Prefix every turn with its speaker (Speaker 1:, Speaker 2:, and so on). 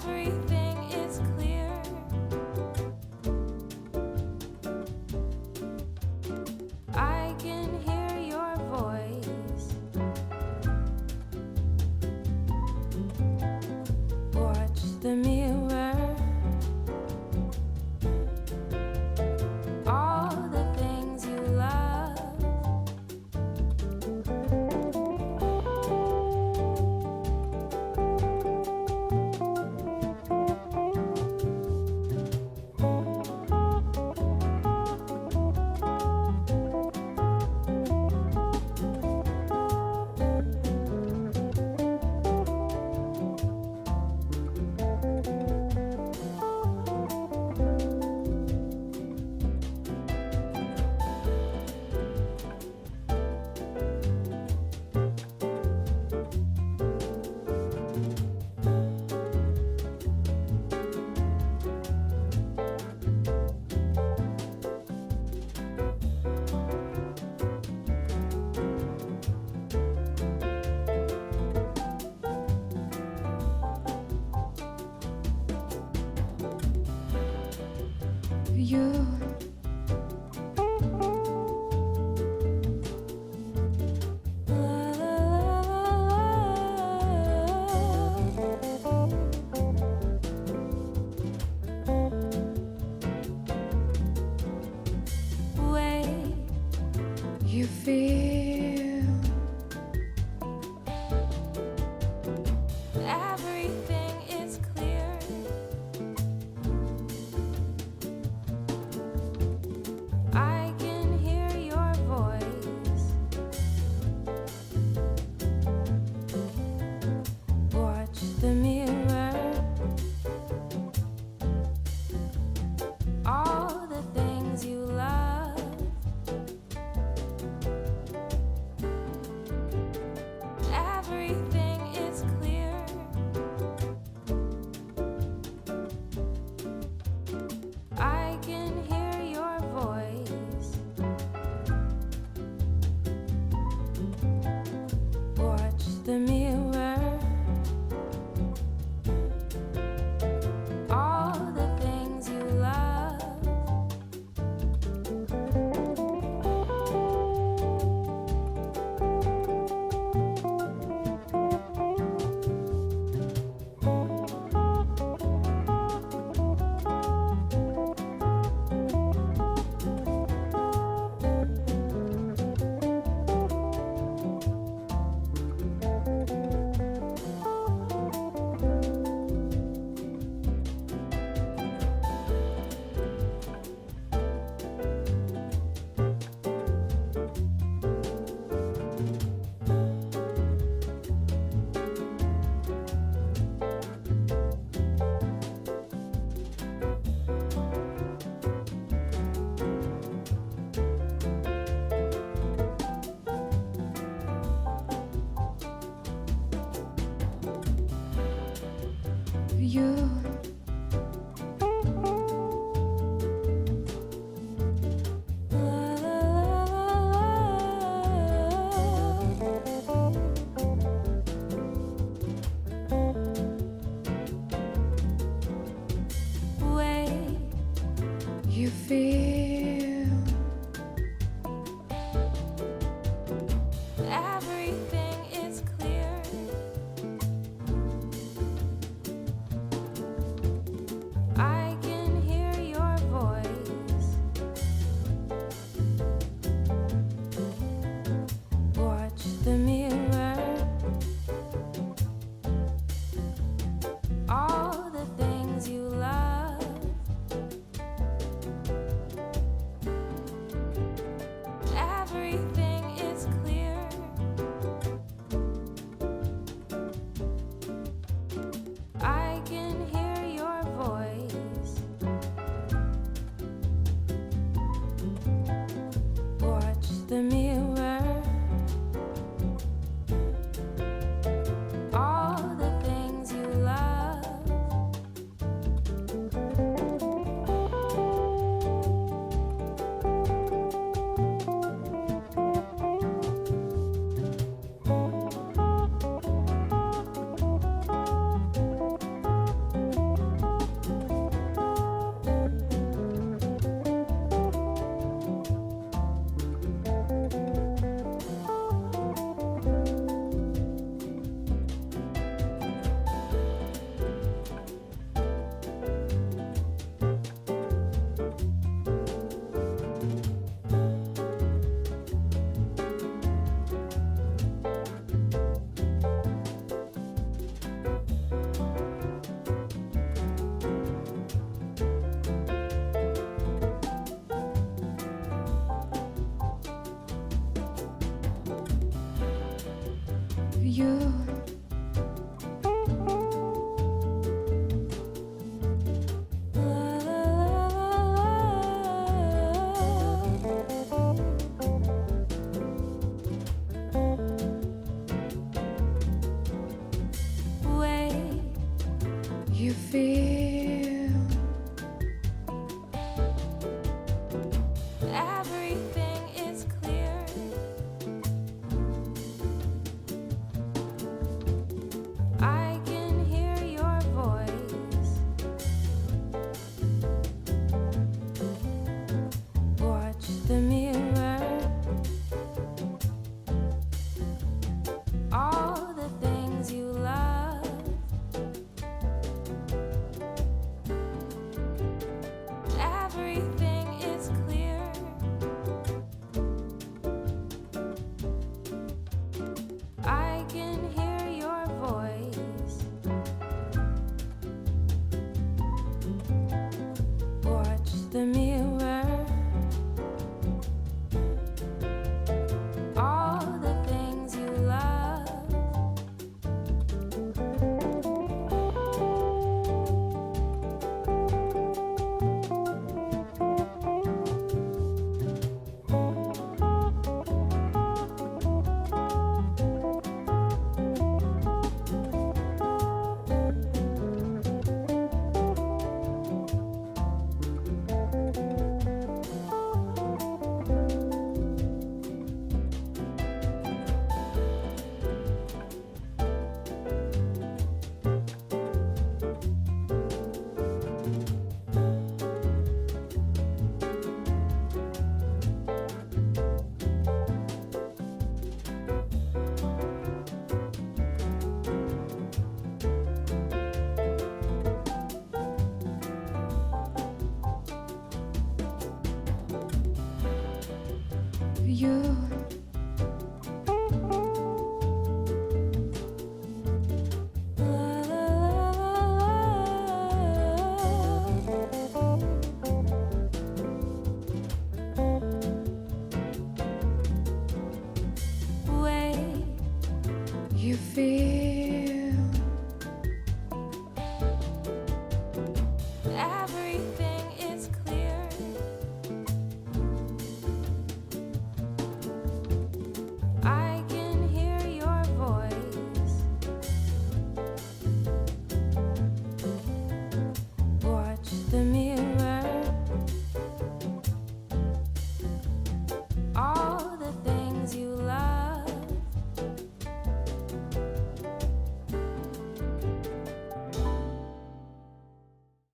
Speaker 1: Everything is clear. I can hear your voice. Watch the mirror. All the things you love. You way you feel. Everything is clear. I can hear your voice. Watch the mirror. All the things you love. Everything is clear. I can hear your voice. Watch the mirror. All the things you love. You way you feel. Everything is clear. I can hear your voice. Watch the mirror. All the things you love. Everything is clear. I can hear your voice. Watch the mirror. you. You feel everything is clear. I can hear your voice. Watch the mirror. All the things you love. Everything is clear. I can hear your voice. Watch the mirror. All the things you love. You. Way you feel